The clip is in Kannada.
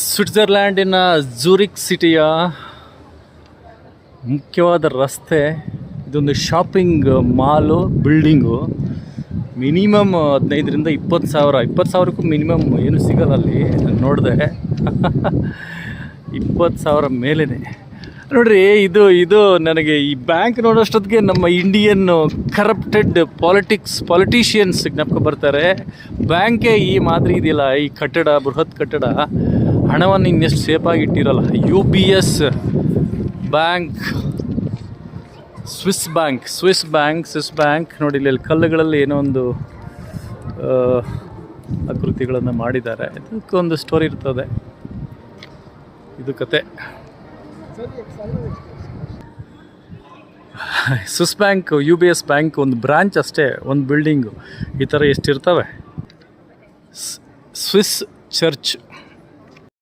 ಸ್ವಿಟ್ಜರ್ಲ್ಯಾಂಡಿನ ಝೂರಿಕ್ ಸಿಟಿಯ ಮುಖ್ಯವಾದ ರಸ್ತೆ. ಇದೊಂದು shopping mall building. Minimum 15,000 to 20,000. 20,000ಕ್ಕೂ ಮಿನಿಮಮ್ ಏನು ಸಿಗಲ್ಲ ಅಲ್ಲಿ. ನಾನು ನೋಡಿದೆ 20,000 ಮೇಲೇ ನೋಡ್ರಿ. ಇದು ನನಗೆ ಈ ಬ್ಯಾಂಕ್ ನೋಡೋಷ್ಟೊತ್ತಿಗೆ ನಮ್ಮ ಇಂಡಿಯನ್ ಕರಪ್ಟೆಡ್ ಪಾಲಿಟಿಷಿಯನ್ಸ್ ಜ್ಞಾಪಕ ಬರ್ತಾರೆ. ಬ್ಯಾಂಕೇ ಈ ಮಾದರಿ ಇದೆಯಲ್ಲ, ಈ ಕಟ್ಟಡ, ಬೃಹತ್ ಕಟ್ಟಡ, ಹಣವನ್ನು ಇನ್ನೆಷ್ಟು ಸೇಫಾಗಿ ಇಟ್ಟಿರಲ್ಲ. UBS ಬ್ಯಾಂಕ್, ಸ್ವಿಸ್ ಬ್ಯಾಂಕ್ ನೋಡಿ. ಇಲ್ಲಿ ಕಲ್ಲುಗಳಲ್ಲಿ ಏನೋ ಒಂದು ಆಕೃತಿಗಳನ್ನು ಮಾಡಿದ್ದಾರೆ. ಇದಕ್ಕೊಂದು ಸ್ಟೋರಿ ಇರ್ತದೆ. ಇದು ಕತೆ. ಸ್ವಿಸ್ ಬ್ಯಾಂಕ್, UBS ಬ್ಯಾಂಕ್ ಒಂದು ಬ್ರಾಂಚ್ ಅಷ್ಟೇ, ಒಂದು ಬಿಲ್ಡಿಂಗು. ಈ ಥರ ಎಷ್ಟಿರ್ತವೆ. Swiss church